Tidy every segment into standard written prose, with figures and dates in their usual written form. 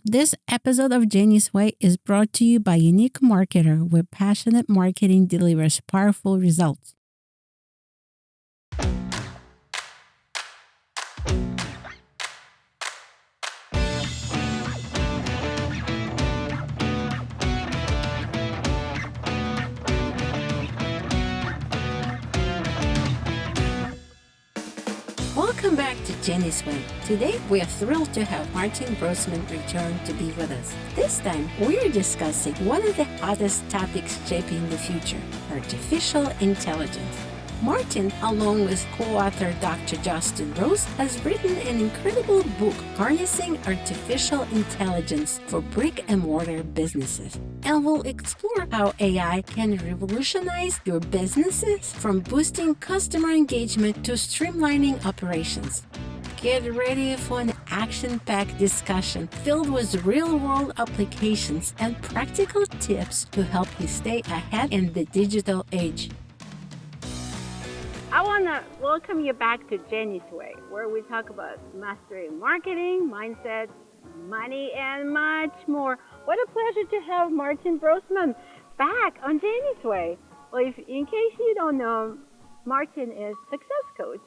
This episode of Jenny's Way is brought to you by Unique Marketer, where passionate marketing delivers powerful results. Welcome back to Jenny's Way. Today, we are thrilled to have Martin Brossman return to be with us. This time, we are discussing one of the hottest topics shaping the future, artificial intelligence. Martin, along with co-author Dr. Justin Rose, has written an incredible book, Harnessing Artificial Intelligence for Brick-and-Mortar Businesses. And we'll explore how AI can revolutionize your businesses, from boosting customer engagement to streamlining operations. Get ready for an action-packed discussion filled with real-world applications and practical tips to help you stay ahead in the digital age. I want to welcome you back to Jenny's Way, where we talk about mastering marketing, mindset, money, and much more. What a pleasure to have Martin Brossman back on Jenny's Way. Well, in case you don't know, Martin is a success coach.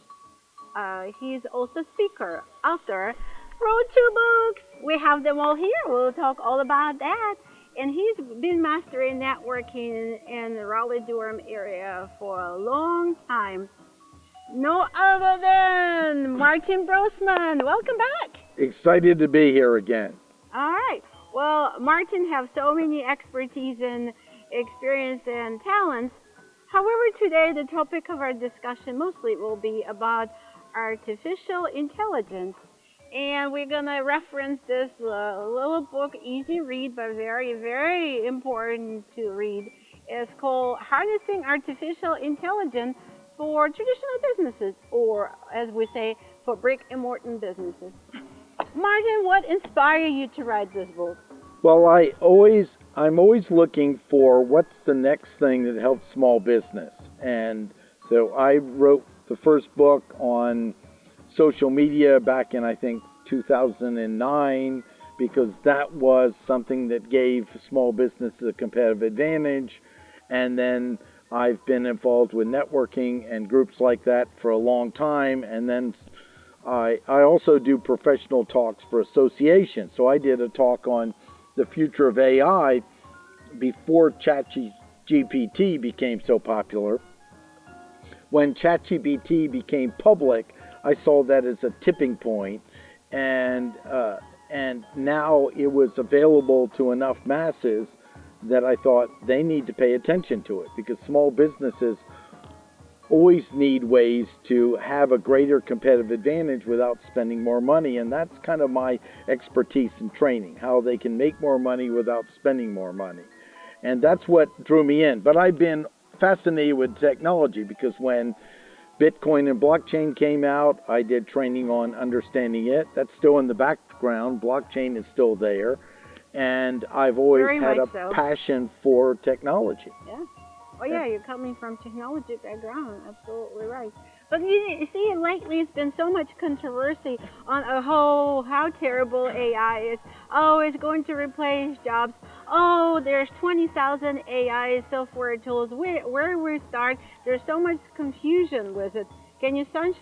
He's also speaker, author, wrote 2 books. We have them all here. We'll talk all about that. And he's been mastering networking in the Raleigh-Durham area for a long time. No other than Martin Brossman. Welcome back. Excited to be here again. All right. Well, Martin has so many expertise and experience and talents. However, today the topic of our discussion mostly will be about artificial intelligence. And we're going to reference this little book, easy read, but very, very important to read. It's called Harnessing Artificial Intelligence for Traditional Businesses, or as we say, for brick-and-mortar businesses. Martin, what inspired you to write this book? Well, I'm always looking for what's the next thing that helps small business. And so I wrote the first book on social media back in, I think, 2009, because that was something that gave small businesses a competitive advantage. And then I've been involved with networking and groups like that for a long time. And then I also do professional talks for associations. So I did a talk on the future of AI before ChatGPT became so popular. When ChatGPT became public, I saw that as a tipping point, and now it was available to enough masses that I thought they need to pay attention to it, because small businesses always need ways to have a greater competitive advantage without spending more money, and that's kind of my expertise in training, how they can make more money without spending more money. And that's what drew me in. But I've been fascinated with technology, because when Bitcoin and blockchain came out, I did training on understanding it. That's still in the background. Blockchain is still there. And I've always had a passion for technology. Yeah. Oh, yeah, you're coming from technology background. Absolutely right. But you see, lately it's been so much controversy on how terrible AI is. Oh, it's going to replace jobs. Oh, there's 20,000 AI software tools. Where we start? There's so much confusion with it. Can you shine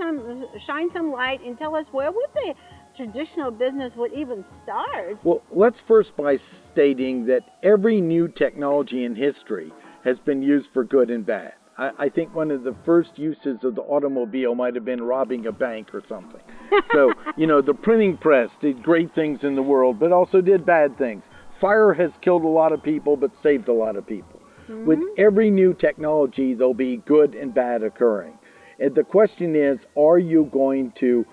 some light and tell us where would the traditional business would even start? Well, let's first by stating that every new technology in history has been used for good and bad. I think one of the first uses of the automobile might have been robbing a bank or something. So, the printing press did great things in the world, but also did bad things. Fire has killed a lot of people, but saved a lot of people. Mm-hmm. With every new technology, there'll be good and bad occurring. And the question is, are you going to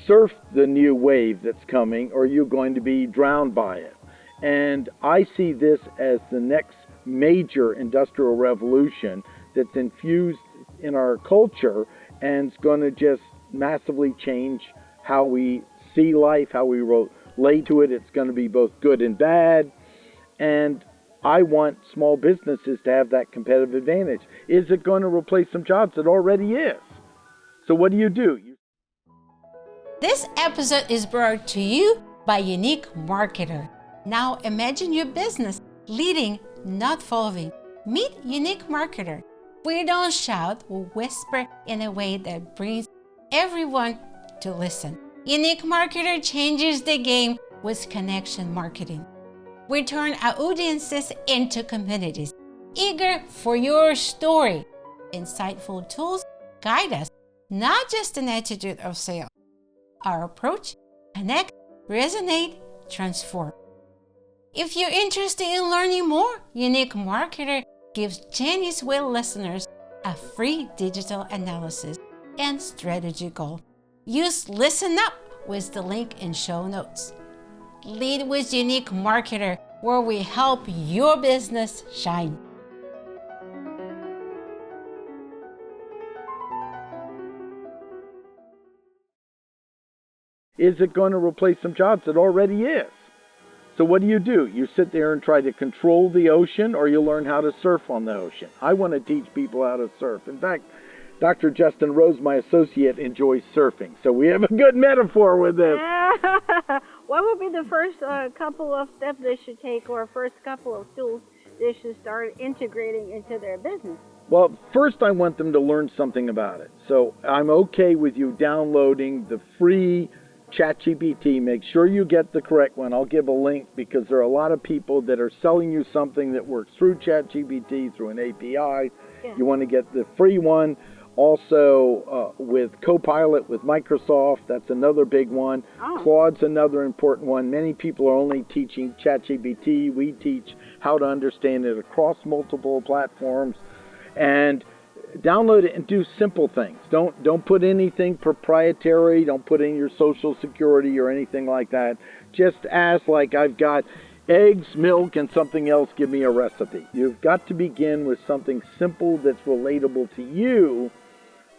surf the new wave that's coming, or are you going to be drowned by it? And I see this as the next major industrial revolution that's infused in our culture, and it's going to just massively change how we see life, how we relate to it. It's going to be both good and bad. And I want small businesses to have that competitive advantage. Is it going to replace some jobs? It already is. So what do? This episode is brought to you by Unique Marketer. Now imagine your business leading, not following. Meet Unique Marketer. We don't shout or whisper in a way that brings everyone to listen. Unique Marketer changes the game with connection marketing. We turn our audiences into communities, eager for your story. Insightful tools guide us, not just an attitude of sales. Our approach: connect, resonate, transform. If you're interested in learning more, Unique Marketer gives Jenny's Will listeners a free digital analysis and strategy goal. Use Listen Up with the link in show notes. Lead with Unique Marketer, where we help your business shine. Is it going to replace some jobs? It already is. So what do? You sit there and try to control the ocean, or you learn how to surf on the ocean. I want to teach people how to surf. In fact, Dr. Justin Rose, my associate, enjoys surfing. So we have a good metaphor with this. What would be the first couple of steps they should take, or first couple of tools they should start integrating into their business? Well, first I want them to learn something about it. So I'm okay with you downloading the free ChatGPT. Make sure you get the correct one. I'll give a link, because there are a lot of people that are selling you something that works through ChatGPT, through an API. Yeah. You want to get the free one. Also, with CoPilot with Microsoft, that's another big one. Oh. Claude's another important one. Many people are only teaching ChatGPT. We teach how to understand it across multiple platforms. And download it and do simple things. Don't put anything proprietary. Don't put in your social security or anything like that. Just ask, like, I've got eggs, milk, and something else. Give me a recipe. You've got to begin with something simple that's relatable to you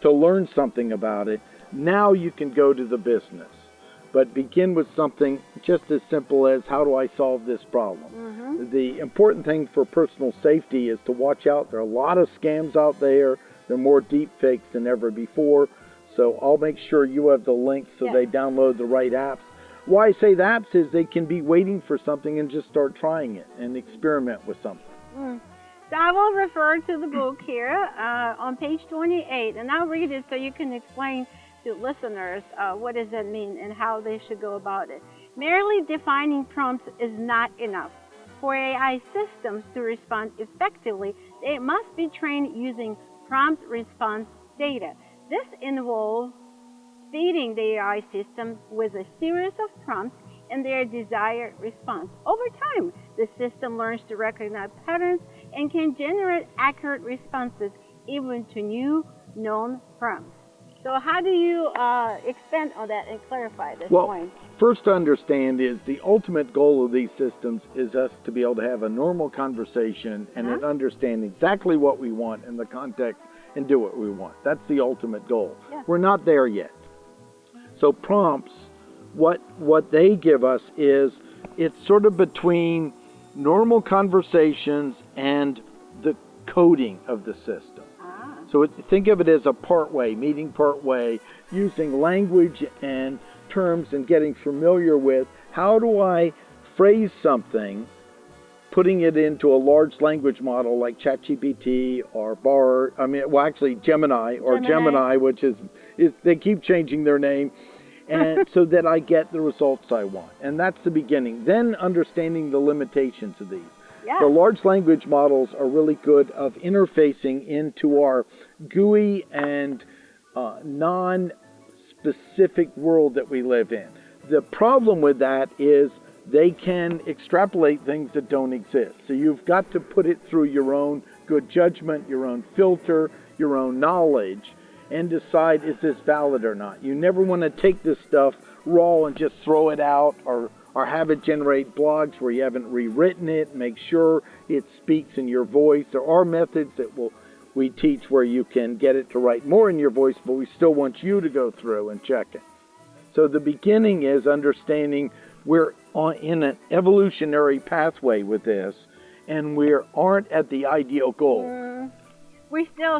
to learn something about it. Now you can go to the business. But begin with something just as simple as, how do I solve this problem? Mm-hmm. The important thing for personal safety is to watch out. There are a lot of scams out there. There are more deep fakes than ever before. So I'll make sure you have the links so they download the right apps. Why I say the apps is they can be waiting for something and just start trying it and experiment with something. So I will refer to the book here on page 28, and I'll read it so you can explain to listeners what does that mean and how they should go about it. Merely defining prompts is not enough. For AI systems to respond effectively, they must be trained using prompt response data. This involves feeding the AI system with a series of prompts and their desired response. Over time, the system learns to recognize patterns and can generate accurate responses even to new known prompts. So how do you expand on that and clarify this point? First to understand is the ultimate goal of these systems is us to be able to have a normal conversation and understand exactly what we want in the context and do what we want. That's the ultimate goal. Yeah. We're not there yet. So prompts, what they give us is, it's sort of between normal conversations and the coding of the system. So think of it as a partway, meeting partway, using language and terms and getting familiar with, how do I phrase something, putting it into a large language model like ChatGPT or Gemini, which is they keep changing their name, and so that I get the results I want. And that's the beginning. Then understanding the limitations of these. Yeah. The large language models are really good of interfacing into our GUI and non-specific world that we live in. The problem with that is they can extrapolate things that don't exist. So you've got to put it through your own good judgment, your own filter, your own knowledge, and decide, is this valid or not? You never want to take this stuff raw and just throw it out, or have it generate blogs where you haven't rewritten it. Make sure it speaks in your voice. There are methods that we teach where you can get it to write more in your voice, but we still want you to go through and check it. So the beginning is understanding we're in an evolutionary pathway with this, and we aren't at the ideal goal.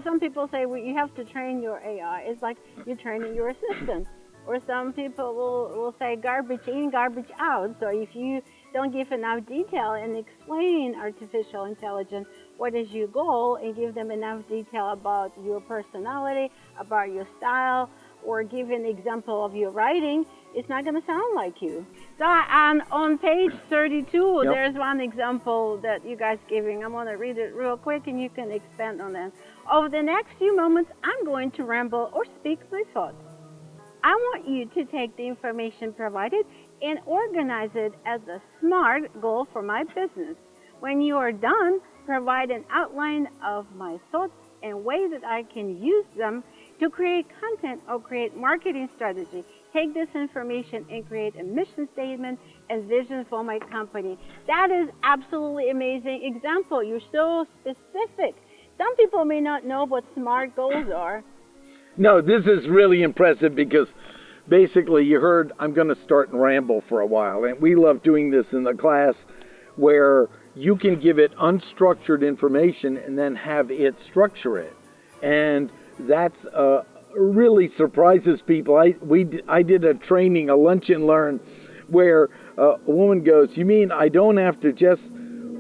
Some people say you have to train your AI. It's like you're training your assistant. or some people will say garbage in, garbage out. So if you don't give enough detail and explain artificial intelligence, what is your goal, and give them enough detail about your personality, about your style, or give an example of your writing, it's not going to sound like you. So on page 32, Yep. there's one example that you guys giving. I'm going to read it real quick, and you can expand on that. Over the next few moments, I'm going to ramble or speak my thoughts. I want you to take the information provided and organize it as a SMART goal for my business. When you are done, provide an outline of my thoughts and ways that I can use them to create content or create marketing strategy. Take this information and create a mission statement and vision for my company. That is absolutely amazing example. You're so specific. Some people may not know what SMART goals are. No, this is really impressive because basically you heard I'm going to start and ramble for a while. And we love doing this in the class where you can give it unstructured information and then have it structure it. And that's really surprises people. I did a training, a lunch and learn, where a woman goes, "You mean I don't have to just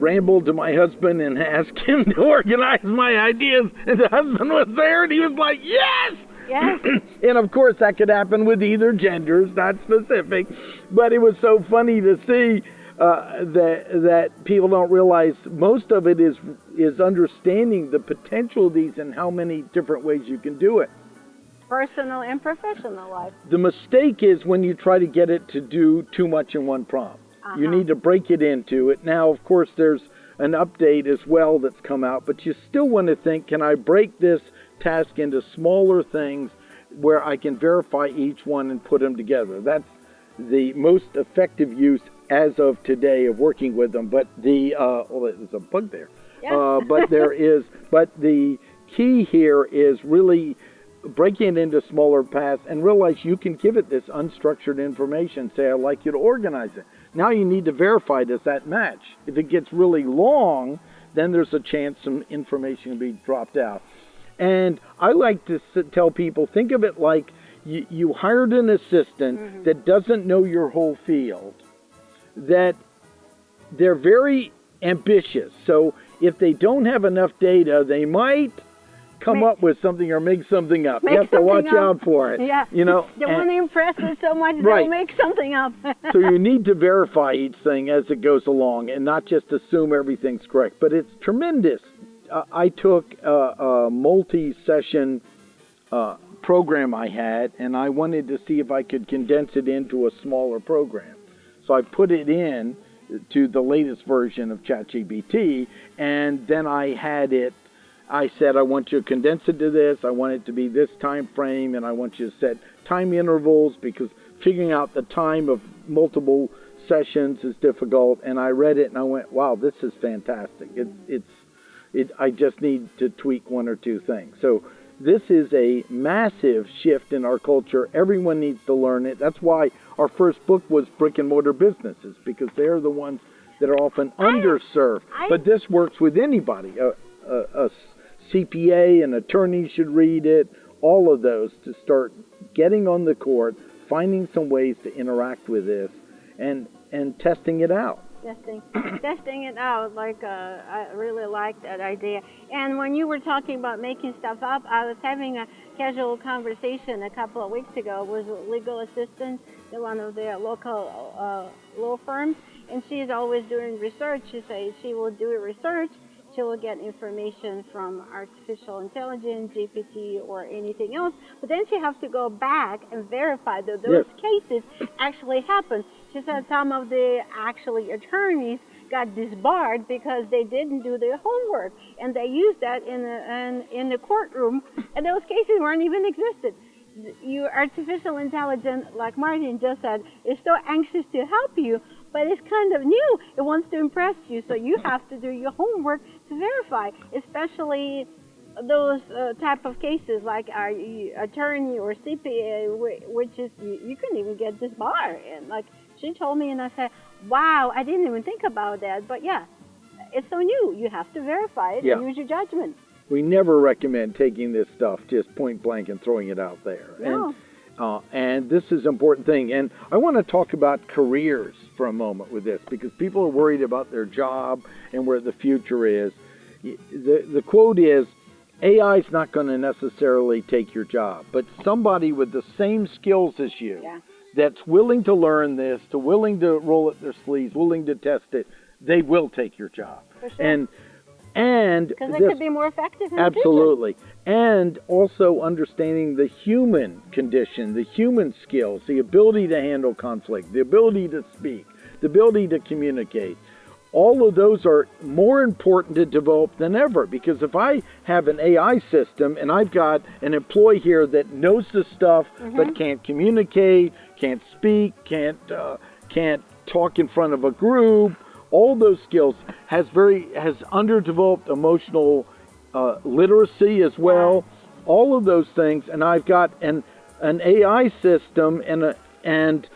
ramble to my husband and ask him to organize my ideas?" And the husband was there and he was like, "Yes!" Yes. And of course that could happen with either gender, it's not specific. But it was so funny to see that people don't realize most of it is understanding the potential of these and how many different ways you can do it. Personal and professional life. The mistake is when you try to get it to do too much in one prompt. You need to break it into it. Now, of course, there's an update as well that's come out, but you still want to think, can I break this task into smaller things where I can verify each one and put them together? That's the most effective use as of today of working with them. But there's a bug there. Yeah. But the key here is really breaking it into smaller paths and realize you can give it this unstructured information. Say, I'd like you to organize it. Now you need to verify, does that match? If it gets really long, then there's a chance some information will be dropped out. And I like to tell people, think of it like you hired an assistant that doesn't know your whole field, that they're very ambitious. So if they don't have enough data, they might come up with something or make something up. You have to watch out for it. Yeah. You know, They want to impress us so much Right. they'll make something up. So you need to verify each thing as it goes along and not just assume everything's correct. But it's tremendous. I took a multi-session program I had, and I wanted to see if I could condense it into a smaller program. So I put it in to the latest version of ChatGPT, and then I said, I want you to condense it to this, I want it to be this time frame, and I want you to set time intervals, because figuring out the time of multiple sessions is difficult. And I read it and I went, wow, this is fantastic. I just need to tweak one or two things. So this is a massive shift in our culture. Everyone needs to learn it. That's why our first book was Brick-and-Mortar Businesses, because they're the ones that are often underserved. But this works with anybody. A CPA, an attorney should read it, all of those, to start getting on the court, finding some ways to interact with this, and testing it out. Testing it out. I really like that idea. And when you were talking about making stuff up, I was having a casual conversation a couple of weeks ago with a legal assistant at one of their local law firms, and she's always doing research. She says she will do research. She will get information from artificial intelligence, GPT, or anything else, but then she has to go back and verify that those cases actually happened. She said some of the attorneys got disbarred because they didn't do their homework, and they used that in the courtroom, and those cases weren't even existed. Your artificial intelligence, like Martin just said, is so anxious to help you, but it's kind of new. It wants to impress you, so you have to do your homework to verify, especially those type of cases like our attorney or CPA, which is you couldn't even get disbarred. And like she told me, and I said, wow, I didn't even think about that. But yeah, it's so new. You have to verify it and use your judgment. We never recommend taking this stuff just point blank and throwing it out there. No. And this is an important thing. And I want to talk about careers for a moment with this, because people are worried about their job and where the future is. The quote is, AI is not going to necessarily take your job, but somebody with the same skills as you, that's willing to learn this, willing to roll up their sleeves, willing to test it, they will take your job. For sure. And because they could be more effective in absolutely. The future. And also understanding the human condition, the human skills, the ability to handle conflict, the ability to speak, the ability to communicate. All of those are more important to develop than ever, because if I have an AI system and I've got an employee here that knows the stuff but can't communicate, can't speak, can't talk in front of a group, all those skills, has underdeveloped emotional literacy as well, all of those things, and I've got an AI system and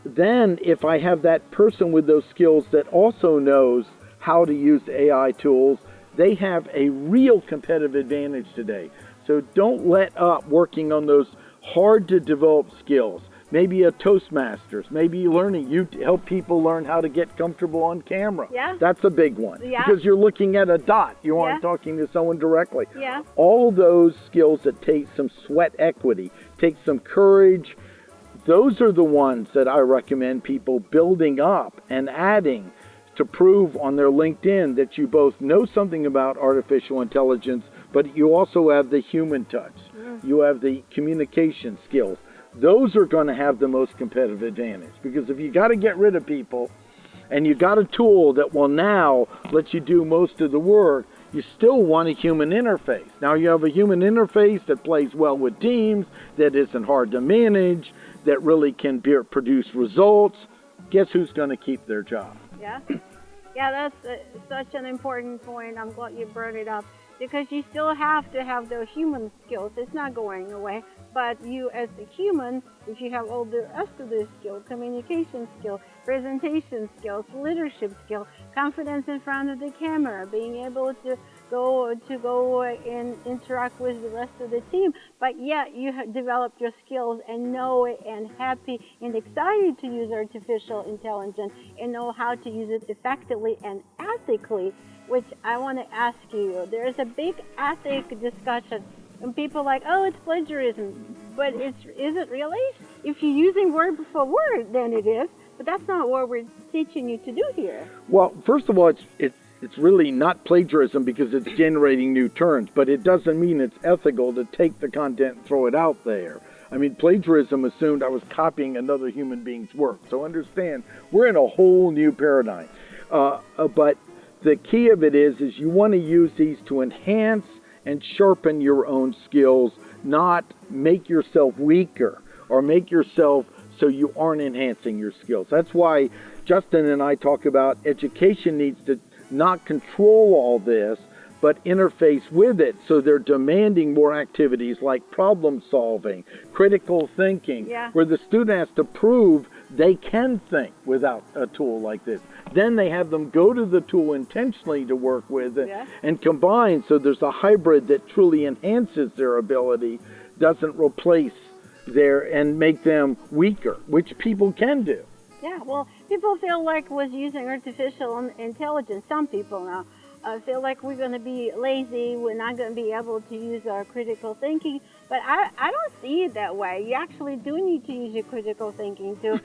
then if I have that person with those skills that also knows how to use AI tools, they have a real competitive advantage today. So don't let up working on those hard to develop skills. Maybe a Toastmasters, maybe you help people learn how to get comfortable on camera. Yeah. That's a big one. Yeah. Because you're looking at a dot. You aren't talking to someone directly. Yeah. All those skills that take some sweat equity, take some courage, those are the ones that I recommend people building up and adding to prove on their LinkedIn that you both know something about artificial intelligence, but you also have the human touch. You have the communication skills. Those are going to have the most competitive advantage, because if you got to get rid of people and you got a tool that will now let you do most of the work, you still want a human interface. Now you have a human interface that plays well with teams, that isn't hard to manage, that really can produce results. Guess who's going to keep their job? Yeah, that's such an important point. I'm glad you brought it up, because you still have to have those human skills. It's not going away. But you as a human, if you have all the rest of the skills, communication skills, presentation skills, leadership skills, confidence in front of the camera, being able to go and interact with the rest of the team, but yet you have developed your skills and know it and happy and excited to use artificial intelligence and know how to use it effectively and ethically, which I want to ask you. There is a big ethic discussion. And people are like, oh, it's plagiarism. But is it really? If you're using word for word, then it is. But that's not what we're teaching you to do here. Well, first of all, it's really not plagiarism, because it's generating new terms. But it doesn't mean it's ethical to take the content and throw it out there. I mean, plagiarism assumed I was copying another human being's work. So understand, we're in a whole new paradigm. But the key of it is you want to use these to enhance and sharpen your own skills, not make yourself weaker or make yourself so you aren't enhancing your skills. That's why Justin and I talk about education needs to not control all this, but interface with it, so they're demanding more activities like problem solving, critical thinking, where the student has to prove they can think without a tool like this. Then they have them go to the tool intentionally to work with it and combine, so there's a hybrid that truly enhances their ability, doesn't replace and make them weaker, which people can do. Yeah, well, people feel like with using artificial intelligence, some people now, feel like we're going to be lazy, we're not going to be able to use our critical thinking, but I don't see it that way. You actually do need to use your critical thinking to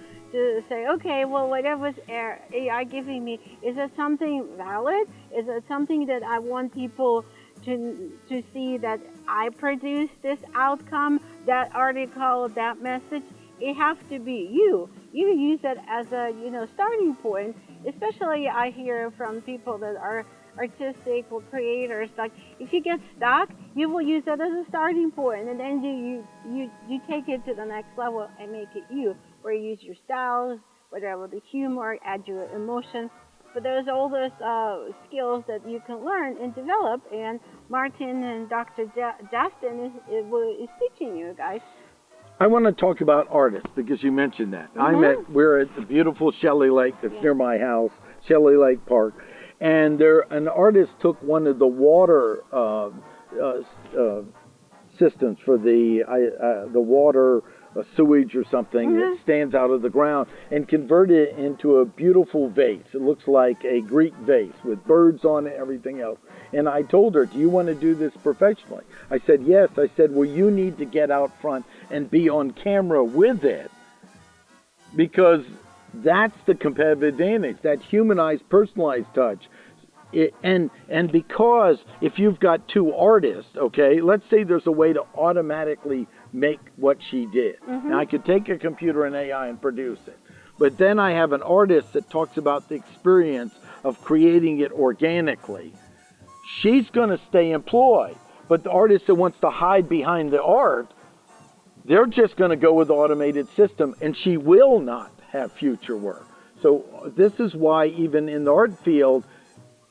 say, okay, well, whatever's AI giving me, is it something valid? Is it something that I want people to see that I produced this outcome, that article, that message? It has to be you. You use it as a starting point. Especially I hear from people that are artistic or creators, like if you get stuck, you will use that as a starting point, and then you take it to the next level and make it you, where you use your styles, whatever the humor, add your emotion. But there's all those skills that you can learn and develop, and Martin and Dr. Justin is teaching you guys. I want to talk about artists, because you mentioned that. We're at the beautiful Shelley Lake that's near my house, Shelley Lake Park, and an artist took one of the water systems for the water, sewage or something that stands out of the ground, and convert it into a beautiful vase. It looks like a Greek vase with birds on it, everything else. And I told her, do you want to do this professionally? I said, yes. I said, well, you need to get out front and be on camera with it, because that's the competitive advantage, that humanized, personalized touch. And because if you've got two artists, okay, let's say there's a way to automatically make what she did. Now, I could take a computer and AI and produce it. But then I have an artist that talks about the experience of creating it organically. She's going to stay employed. But the artist that wants to hide behind the art, they're just going to go with the automated system, and she will not have future work. So this is why even in the art field,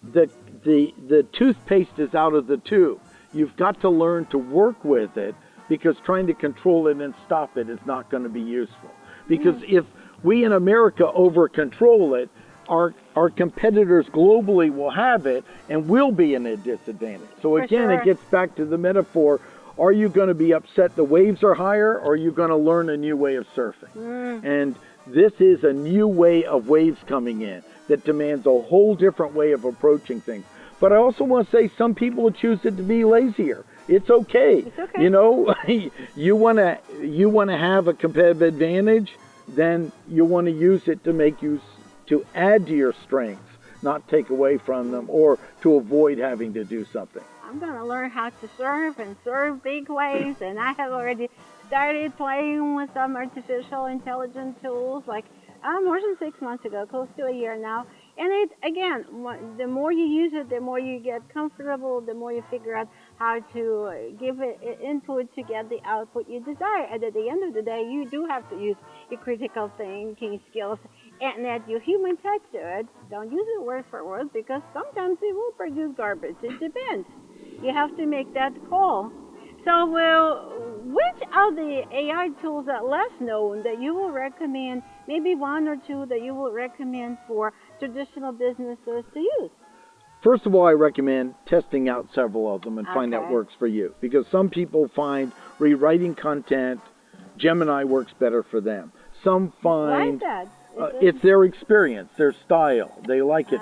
the toothpaste is out of the tube. You've got to learn to work with it, because trying to control it and stop it is not going to be useful. Because if we in America over control it, our competitors globally will have it and we'll be in a disadvantage. So again, it gets back to the metaphor. Are you going to be upset the waves are higher, or are you going to learn a new way of surfing? And this is a new way of waves coming in that demands a whole different way of approaching things. But I also want to say some people choose it to be lazier. It's okay. It's okay. You know, you want to have a competitive advantage, then you want to use it to make you, to add to your strengths, not take away from them, or to avoid having to do something. I'm going to learn how to surf and surf big waves, and I have already started playing with some artificial intelligence tools, like more than 6 months ago, close to a year now. And it, again, the more you use it, the more you get comfortable, the more you figure out how to give it input to get the output you desire. And at the end of the day, you do have to use your critical thinking skills and add your human touch to it. Don't use it word for word, because sometimes it will produce garbage. It depends. You have to make that call. So, which are the AI tools that are less known that you will recommend, maybe one or two that you will recommend for traditional businesses to use? First of all, I recommend testing out several of them and find out what works for you. Because some people find rewriting content, Gemini works better for them. Some find it's their experience, their style. They like it.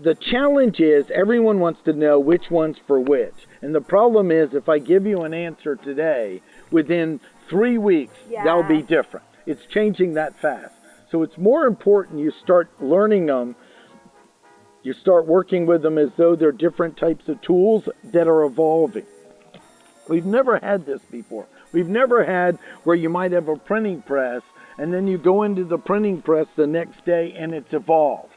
The challenge is everyone wants to know which one's for which. And the problem is, if I give you an answer today, within 3 weeks, that'll be different. It's changing that fast. So it's more important you start learning them. You start working with them as though they're different types of tools that are evolving. We've never had this before. We've never had where you might have a printing press, and then you go into the printing press the next day and it's evolved.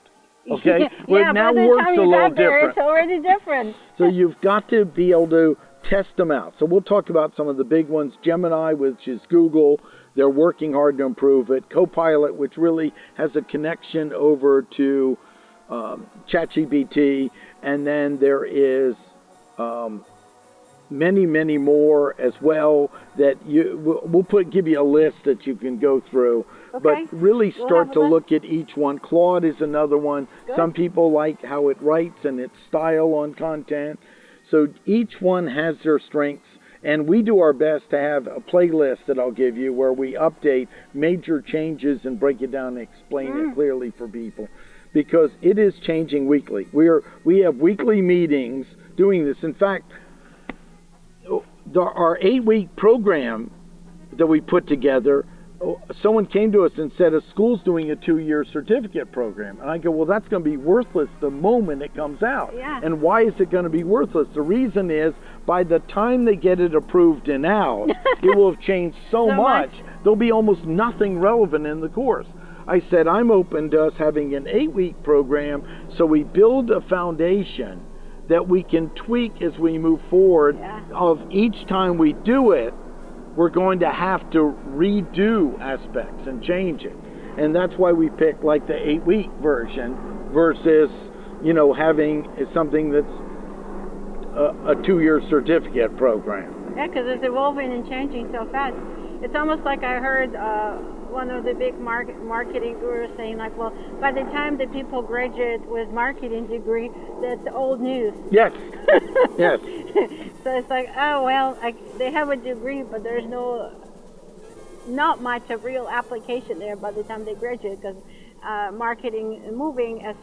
Okay? Well, now works a little different. It's already different. So you've got to be able to test them out. So we'll talk about some of the big ones. Gemini, which is Google, they're working hard to improve it. CoPilot, which really has a connection over to ChatGPT. And then there is many, many more as well that we'll give you a list that you can go through. Okay. But really start to look at each one. Claude is another one. Good. Some people like how it writes and its style on content. So each one has their strengths. And we do our best to have a playlist that I'll give you where we update major changes and break it down and explain it clearly for people. Because it is changing weekly. We have weekly meetings doing this. In fact, our 8-week program that we put together, someone came to us and said a school's doing a 2-year certificate program. And I go, well, that's going to be worthless the moment it comes out. Yeah. And why is it going to be worthless? The reason is by the time they get it approved and out, it will have changed so much, there'll be almost nothing relevant in the course. I said, I'm open to us having an 8-week program so we build a foundation that we can tweak as we move forward. Of each time we do it, we're going to have to redo aspects and change it. And that's why we pick like the 8-week version versus, having something that's a 2-year certificate program. Yeah, because it's evolving and changing so fast. It's almost like I heard one of the big marketing gurus saying, like, well, by the time the people graduate with marketing degree, that's old news. Yes. Yes. So it's like, oh well, they have a degree, but there's not much of real application there by the time they graduate, because marketing is moving as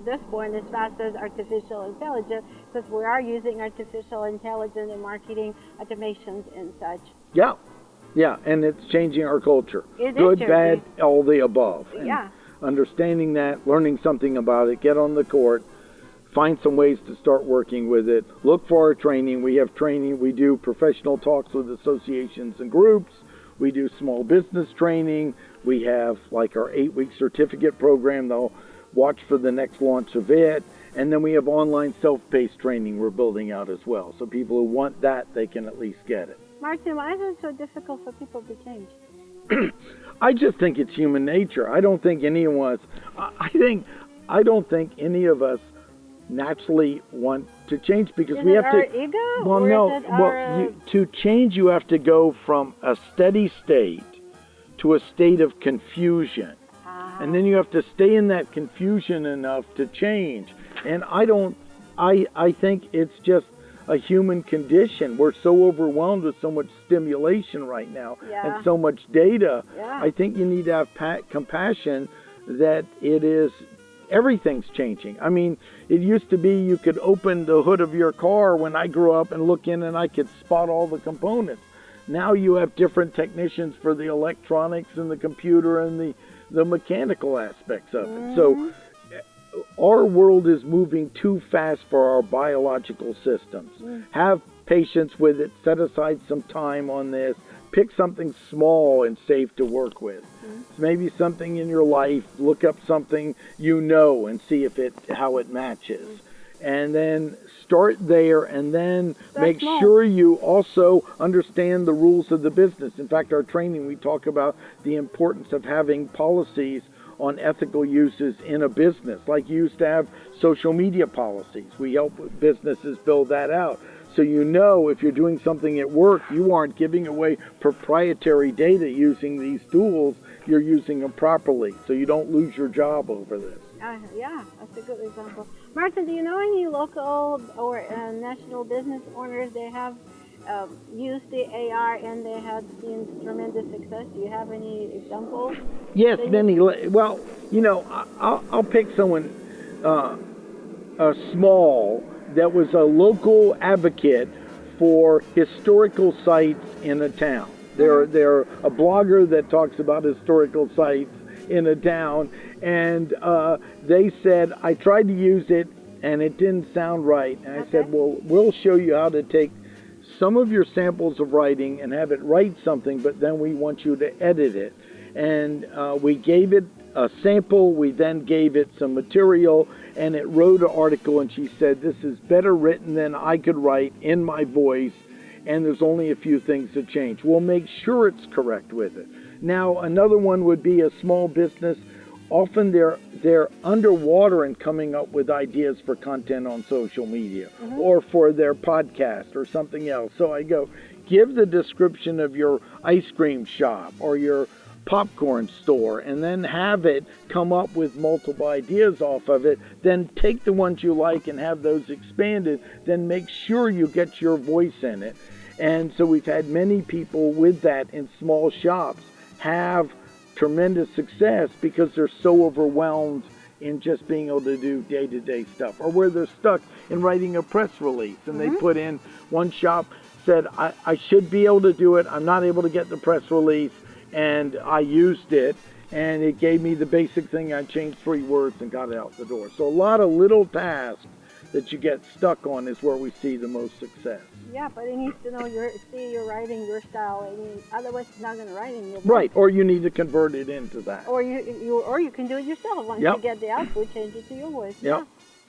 this point as fast as artificial intelligence, because we are using artificial intelligence in marketing automations and such. Yeah, yeah, and it's changing our culture. Good, bad, all the above. And yeah. understanding that, learning something about it, get on the court, find some ways to start working with it. Look for our training. We have training. We do professional talks with associations and groups. We do small business training. We have like our 8-week certificate program. They'll watch for the next launch of it. And then we have online self-paced training we're building out as well. So people who want that, they can at least get it. Martin, why is it so difficult for people to change? I just think it's human nature. I don't think any of us, I don't think any of us naturally want to change, because is we it have our to. Ego, well, or no. is it our, To change, you have to go from a steady state to a state of confusion, and then you have to stay in that confusion enough to change. And I think it's just a human condition. We're so overwhelmed with so much stimulation right now, Yeah. and so much data. Yeah. I think you need to have compassion that everything's changing. I mean, it used to be you could open the hood of your car when I grew up and look in and I could spot all the components. Now you have different technicians for the electronics and the computer and the mechanical aspects of it. So our world is moving too fast for our biological systems. Have patience with it. Set aside some time on this. Pick something small and safe to work with. Maybe something in your life. Look up something and see how it matches. And then start there, and then make sure you also understand the rules of the business. In fact, our training, we talk about the importance of having policies on ethical uses in a business. Like you used to have social media policies. We help businesses build that out. So if you're doing something at work, you aren't giving away proprietary data using these tools. You're using them properly, so you don't lose your job over this. Yeah, that's a good example. Martin, do you know any local or national business owners that have used the AI and they have seen tremendous success? Do you have any examples? Yes, many. Well, I'll pick someone small that was a local advocate for historical sites in a town. They're a blogger that talks about historical sites in a town, and they said, I tried to use it and it didn't sound right. And I said, well, we'll show you how to take some of your samples of writing and have it write something, but then we want you to edit it. And we gave it a sample, we then gave it some material, and it wrote an article, and she said, this is better written than I could write in my voice, and there's only a few things to change. We'll make sure it's correct with it. Now, another one would be a small business. Often they're underwater in coming up with ideas for content on social media or for their podcast or something else. So I go, give the description of your ice cream shop or your popcorn store, and then have it come up with multiple ideas off of it. Then take the ones you like and have those expanded. Then make sure you get your voice in it. And so we've had many people with that in small shops have tremendous success because they're so overwhelmed in just being able to do day-to-day stuff, or where they're stuck in writing a press release and they put in, one shop said, I should be able to do it, I'm not able to get the press release, and I used it and it gave me the basic thing. I changed 3 words and got it out the door. So a lot of little tasks that you get stuck on is where we see the most success. Yeah, but it needs to know your writing, your style. I mean, otherwise it's not going to write in your book. Right, or you need to convert it into that. Or you can do it yourself. Once you get the output, change it to your voice. Yep.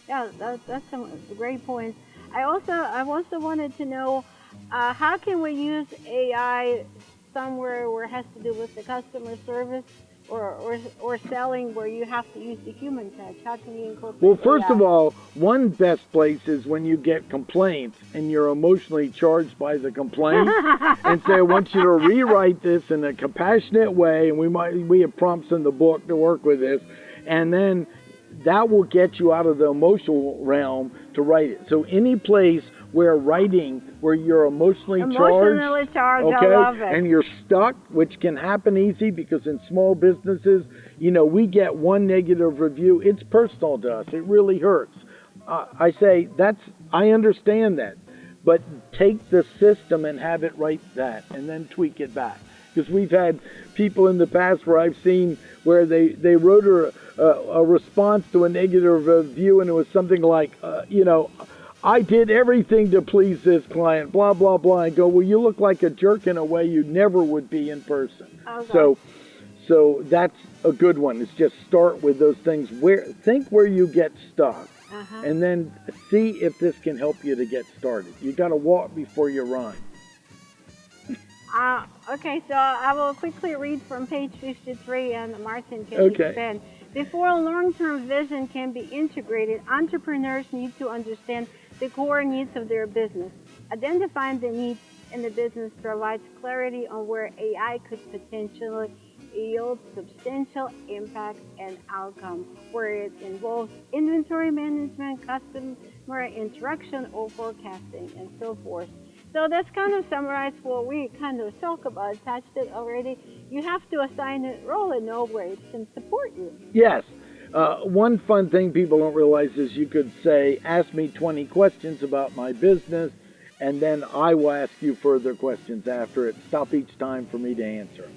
Yeah, that's some great points. I also wanted to know how can we use AI somewhere where it has to do with the customer service or selling, where you have to use the human touch? How can you incorporate Well, first AI? of all, one best place is when you get complaints and you're emotionally charged by the complaint and say, I want you to rewrite this in a compassionate way, and we have prompts in the book to work with this, and then that will get you out of the emotional realm to write it. So any place where writing, where you're emotionally charged, okay, I love it. and you're stuck, which can happen easy because in small businesses, we get one negative review. It's personal to us. It really hurts. I say I understand that, but take the system and have it write that, and then tweak it back. Because we've had people in the past where I've seen where they wrote a response to a negative review, and it was something like, I did everything to please this client, blah, blah, blah. I go, well, you look like a jerk in a way you never would be in person. Okay. So that's a good one. It's just start with those things. Think where you get stuck, and then see if this can help you to get started. You got to walk before you run. Okay, so I will quickly read from page 53, and Martin can expand. Before a long-term vision can be integrated, entrepreneurs need to understand the core needs of their business. Identifying the needs in the business provides clarity on where AI could potentially yield substantial impact and outcome, where it involves inventory management, customer interaction, or forecasting, and so forth. So that's kind of summarized what we kind of talk about, touched it already. You have to assign a role and know where it can support you. Yes. One fun thing people don't realize is you could say, ask me 20 questions about my business, and then I will ask you further questions after it. Stop each time for me to answer.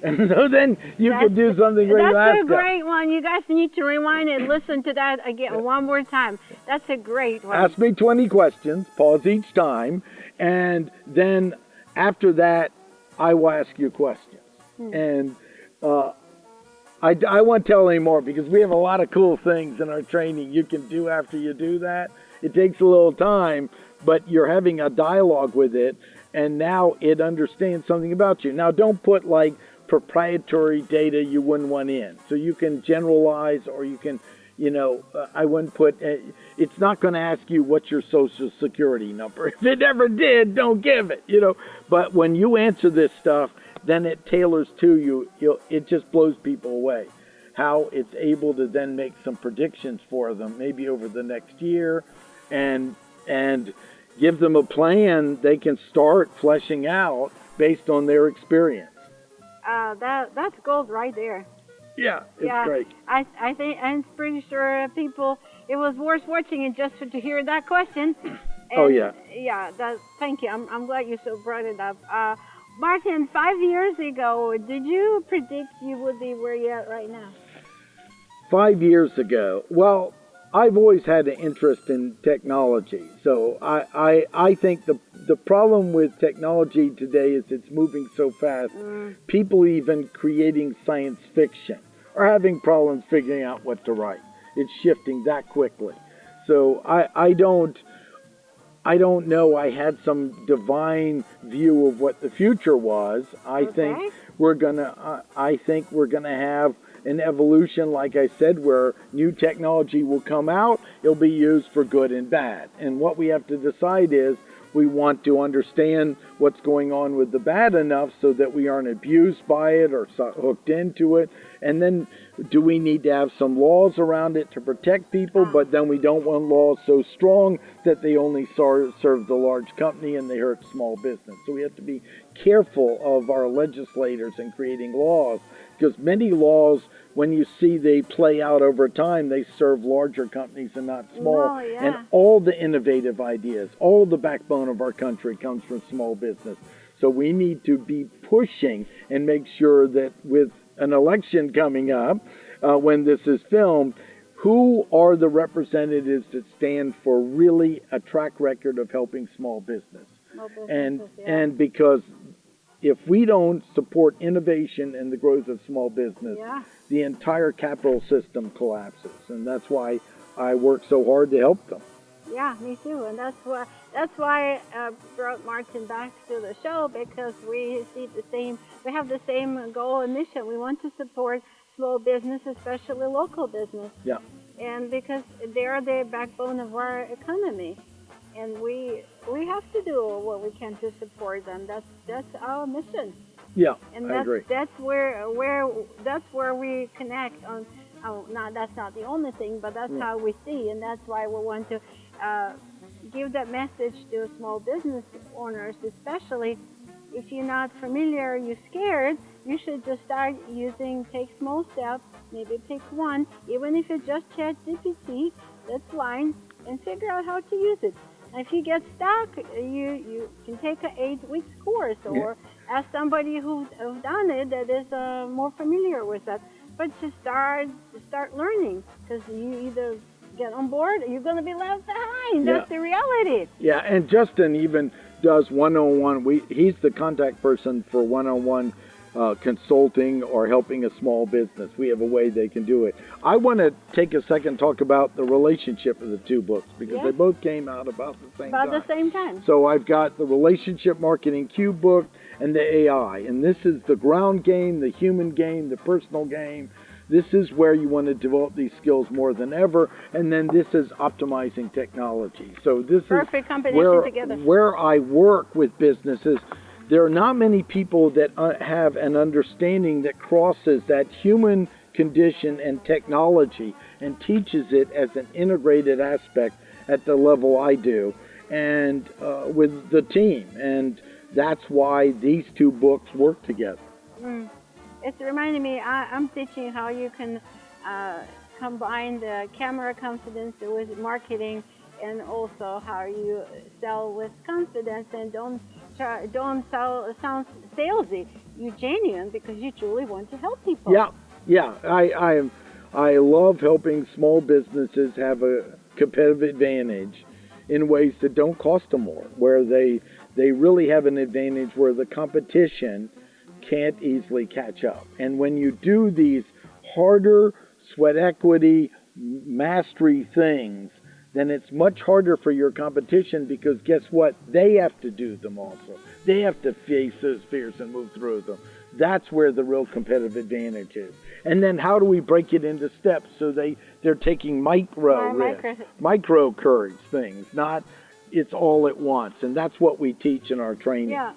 And so then you can do something where you ask That's a great one. You guys need to rewind and listen to that again one more time. That's a great one. Ask me 20 questions, pause each time, and then after that, I will ask you questions. And I won't tell any more because we have a lot of cool things in our training you can do after you do that. It takes a little time, but you're having a dialogue with it, and now it understands something about you. Now, don't put like proprietary data you wouldn't want in. So you can generalize, or you can, I wouldn't put, it's not going to ask you what's your social security number. If it ever did, don't give it, But when you answer this stuff, then it tailors to you. It just blows people away. How it's able to then make some predictions for them, maybe over the next year, and give them a plan they can start fleshing out based on their experience. That's gold right there. Yeah, it's great. I think I'm pretty sure people, it was worth watching it just to hear that question. And yeah. Thank you. I'm glad you so brought it up. Martin, 5 years ago, did you predict you would be where you're at right now? 5 years ago, well, I've always had an interest in technology. So I think the problem with technology today is it's moving so fast. People even creating science fiction are having problems figuring out what to write. It's shifting that quickly. So I don't know. I had some divine view of what the future was. I think we're gonna have an evolution, like I said, where new technology will come out. It'll be used for good and bad. And what we have to decide is we want to understand what's going on with the bad enough so that we aren't abused by it or hooked into it. And then do we need to have some laws around it to protect people, but then we don't want laws so strong that they only serve the large company and they hurt small business. So we have to be careful of our legislators in creating laws, because many laws, when you see they play out over time, they serve larger companies and not small. And all the innovative ideas, all the backbone of our country comes from small business. So we need to be pushing and make sure that with an election coming up, when this is filmed, who are the representatives that stand for really a track record of helping small business? And because if we don't support innovation and the growth of small business, the entire capital system collapses. And that's why I work so hard to help them. Yeah, me too. And that's why I brought Martin back to the show, because we have the same goal and mission. We want to support small business, especially local business. Yeah. And because they are the backbone of our economy. And we have to do what we can to support them. That's our mission. Yeah, and I agree. That's where we connect on that's not the only thing, but that's how we see, and that's why we want to give that message to small business owners, especially if you're not familiar, you're scared. You should just start take small steps, maybe pick one, even if it's just ChatGPT, that's fine, and figure out how to use it. And if you get stuck, you can take an 8-week course or ask somebody who's done it that is more familiar with that. But to start learning, because you either get on board or you're going to be left behind. That's the reality. Yeah, and Justin even does one-on-one. He's the contact person for one-on-one consulting or helping a small business. We have a way they can do it. I want to take a second and talk about the relationship of the two books, because they both came out about the same time. So I've got the Relationship Marketing Cube book and the AI, and this is the ground game, the human game, the personal game. This is where you want to develop these skills more than ever, and then this is optimizing technology. So this perfect is combination together. Where I work with businesses. There are not many people that have an understanding that crosses that human condition and technology and teaches it as an integrated aspect at the level I do, and with the team. And that's why these two books work together. It's reminding me, I'm teaching how you can combine the camera confidence with marketing, and also how you sell with confidence and don't sound salesy. You're genuine because you truly want to help people. Yeah. I love helping small businesses have a competitive advantage in ways that don't cost them more, where they really have an advantage where the competition can't easily catch up. And when you do these harder sweat equity mastery things, then it's much harder for your competition, because guess what? They have to do them also. They have to face those fears and move through them. That's where the real competitive advantage is. And then how do we break it into steps so they're taking micro courage things, not it's all at once. And that's what we teach in our training. Yeah.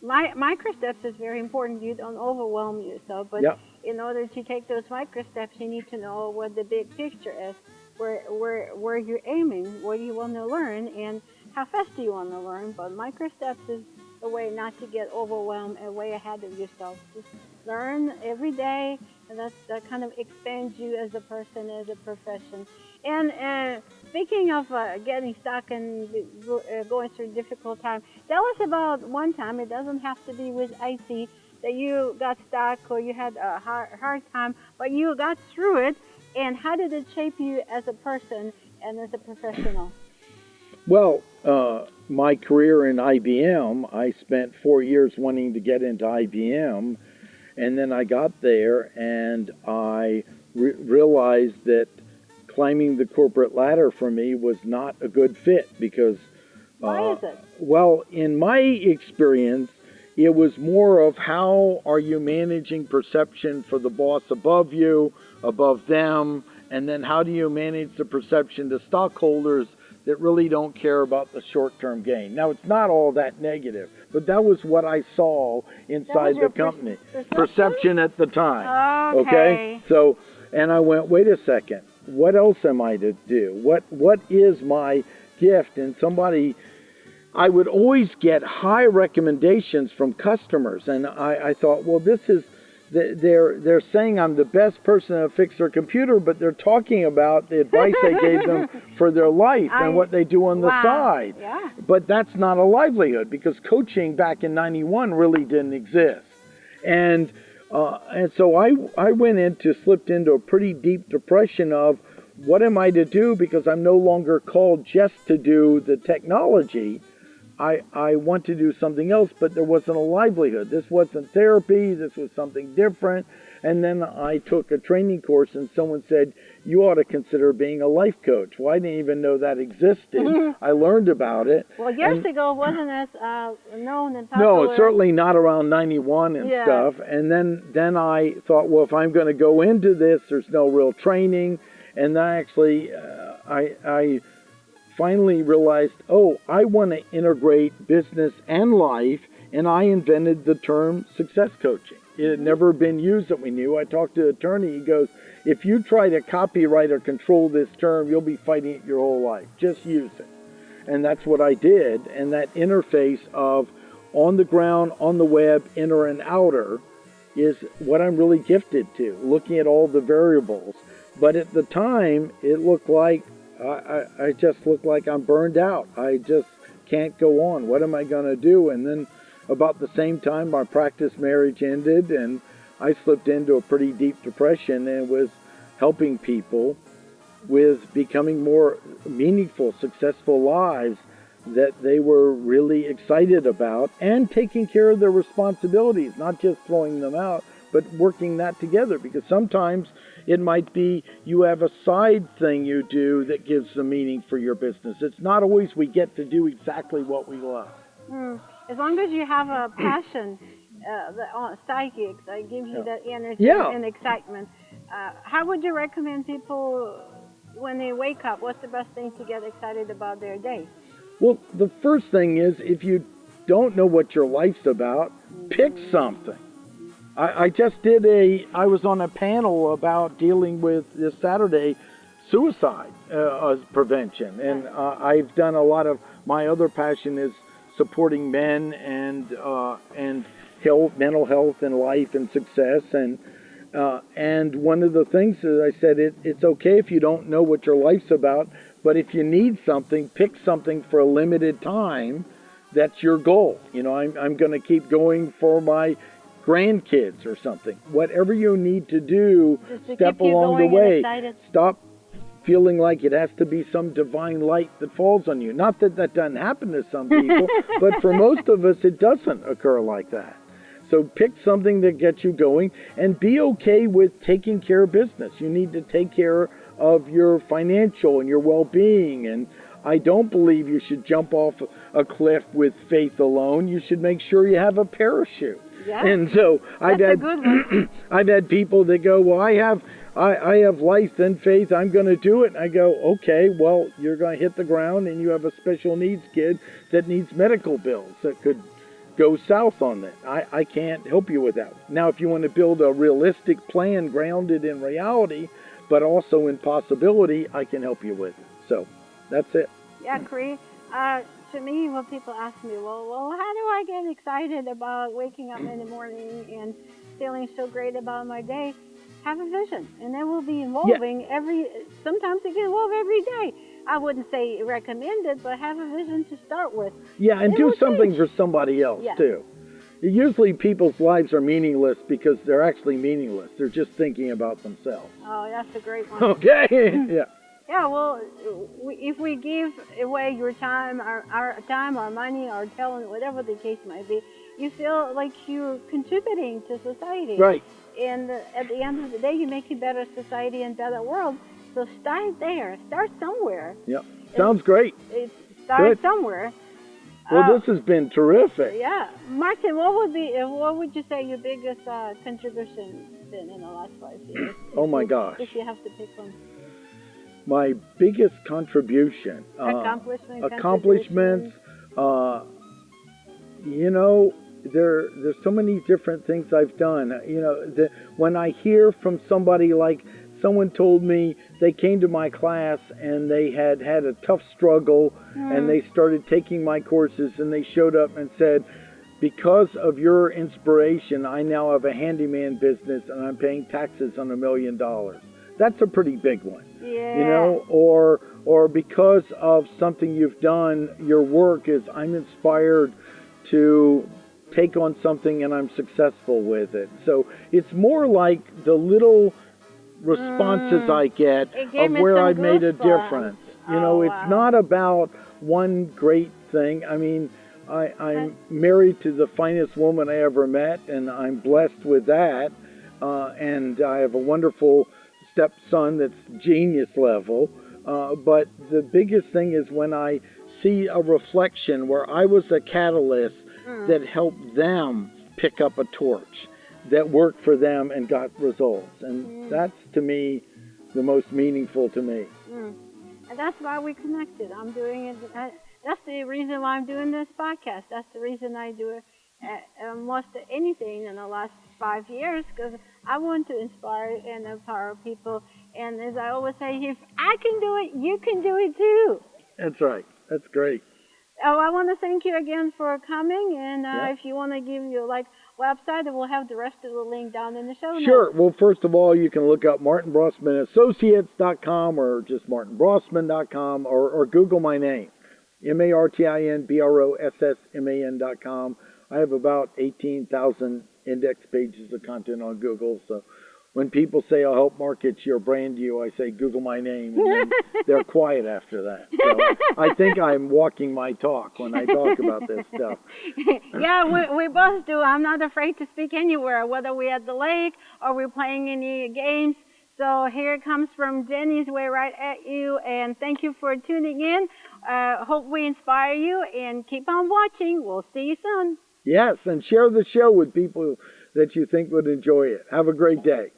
Micro steps is very important. You don't overwhelm yourself, but in order to take those micro steps, you need to know what the big picture is. Where you're aiming, what you want to learn, and how fast do you want to learn. But micro steps is a way not to get overwhelmed and way ahead of yourself. Just learn every day, and that kind of expands you as a person, as a profession. And speaking of getting stuck and going through difficult time, tell us about one time, it doesn't have to be with IT, that you got stuck or you had a hard time, but you got through it. And how did it shape you as a person and as a professional? Well, my career in IBM, I spent 4 years wanting to get into IBM, and then I got there and I realized that climbing the corporate ladder for me was not a good fit, because why is it? Well, in my experience, it was more of how are you managing perception for the boss above you, above them, and then how do you manage the perception to stockholders that really don't care about the short-term gain. Now, it's not all that negative, but that was what I saw inside the company. Perception at the time. Okay? So, and I went, wait a second, what else am I to do? What is my gift? And I would always get high recommendations from customers, and I thought, well, this is, they're saying I'm the best person to fix their computer, but they're talking about the advice I gave them for their life and what they do on the side. Yeah. But that's not a livelihood, because coaching back in '91 really didn't exist. And so I slipped into a pretty deep depression of what am I to do, because I'm no longer called just to do the technology. I want to do something else, but there wasn't a livelihood. This wasn't therapy. This was something different. And then I took a training course, and someone said, you ought to consider being a life coach. Well, I didn't even know that existed. I learned about it. Well, years ago, it wasn't as known and popular. No, certainly not around 91 and stuff. And then I thought, well, if I'm going to go into this, there's no real training. And then actually, I finally realized, I want to integrate business and life, and I invented the term success coaching. It had never been used that we knew. I talked to an attorney, he goes, if you try to copyright or control this term, you'll be fighting it your whole life. Just use it. And that's what I did. And that interface of on the ground, on the web, inner and outer, is what I'm really gifted to, looking at all the variables. But at the time, it looked like, I just looked like I'm burned out. I just can't go on. What am I going to do? And then about the same time, my practice marriage ended, and I slipped into a pretty deep depression and was helping people with becoming more meaningful, successful lives that they were really excited about, and taking care of their responsibilities, not just throwing them out, but working that together. Because sometimes it might be you have a side thing you do that gives the meaning for your business. It's not always we get to do exactly what we love. As long as you have a passion, psychics, that gives you that energy and excitement. How would you recommend people, when they wake up, what's the best thing to get excited about their day? Well, the first thing is, if you don't know what your life's about, pick something. I was on a panel about dealing with, this Saturday, suicide prevention. And I've done a lot of, my other passion is supporting men and health, mental health and life and success. And one of the things that I said, it's okay if you don't know what your life's about, but if you need something, pick something for a limited time. That's your goal. You know, I'm going to keep going for my grandkids or something. Whatever you need to do, step along the way. Stop feeling like it has to be some divine light that falls on you. Not that that doesn't happen to some people, but for most of us, it doesn't occur like that. So pick something that gets you going, and be okay with taking care of business. You need to take care of your financial and your well-being. And I don't believe you should jump off a cliff with faith alone. You should make sure you have a parachute. Yeah. And so I've had people that go, well, I have life and faith, I'm going to do it. And I go, okay, well, you're going to hit the ground, and you have a special needs kid that needs medical bills that could go south on that. I can't help you with that. Now, if you want to build a realistic plan grounded in reality, but also in possibility, I can help you with it. So that's it. Yeah, Cree. To me, when people ask me, well, how do I get excited about waking up in the morning and feeling so great about my day? Have a vision, and it will be evolving sometimes it can evolve every day. I wouldn't say recommend it, but have a vision to start with. Yeah, and do something for somebody else, too. Usually people's lives are meaningless because they're actually meaningless. They're just thinking about themselves. Oh, that's a great one. Okay, yeah. Yeah, well, if we give away your time, our time, our money, our talent, whatever the case might be, you feel like you're contributing to society. Right. And at the end of the day, you're making better society and better world. So start there. Start somewhere. Yep. Sounds great. Start somewhere. Well, this has been terrific. Yeah. Martin, what would you say your biggest contribution been in the last 5 years? Oh, my gosh. If you have to pick one. My biggest contribution. Accomplishments. You know, there's so many different things I've done. You know, when I hear from somebody, like someone told me they came to my class and they had had a tough struggle, and they started taking my courses, and they showed up and said, because of your inspiration, I now have a handyman business and I'm paying taxes on $1 million. That's a pretty big one. Yeah. You know, or because of something you've done, your work is, I'm inspired to take on something and I'm successful with it. So it's more like the little responses I get of where I've made a difference. You know, it's not about one great thing. I mean, I'm married to the finest woman I ever met, and I'm blessed with that. And I have a wonderful stepson that's genius level. But the biggest thing is when I see a reflection where I was a catalyst that helped them pick up a torch that worked for them and got results. And that's, to me, the most meaningful to me. And that's why we connected. I'm doing it. That's the reason why I'm doing this podcast. That's the reason I do it. almost anything in the last 5 years because I want to inspire and empower people. And as I always say, if I can do it, you can do it too. That's right. That's great. Oh, I want to thank you again for coming. And Yeah. if you want to give your website, and we'll have the rest of the link down in the show notes. Sure. Well, first of all, you can look up martinbrossmanassociates.com or just martinbrossman.com or Google my name, martinbrossman.com. I have about 18,000 index pages of content on Google. So when people say I'll help market your brand to you, I say Google my name, and then they're quiet after that. So I think I'm walking my talk when I talk about this stuff. Yeah, we both do. I'm not afraid to speak anywhere, whether we're at the lake or we're playing any games. So here it comes from Jenny's way right at you, and thank you for tuning in. Hope we inspire you, and keep on watching. We'll see you soon. Yes, and share the show with people that you think would enjoy it. Have a great day.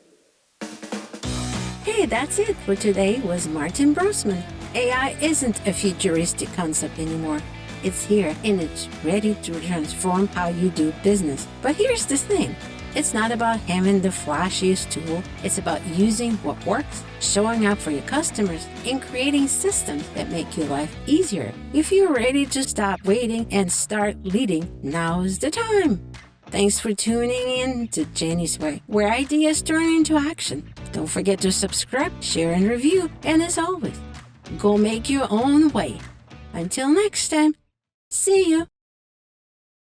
Hey, that's it for today with Martin Brossman. AI isn't a futuristic concept anymore. It's here and it's ready to transform how you do business. But here's the thing. It's not about having the flashiest tool. It's about using what works, showing up for your customers, and creating systems that make your life easier. If you're ready to stop waiting and start leading, now's the time. Thanks for tuning in to Jenny's Way, where ideas turn into action. Don't forget to subscribe, share, and review. And as always, go make your own way. Until next time, see you.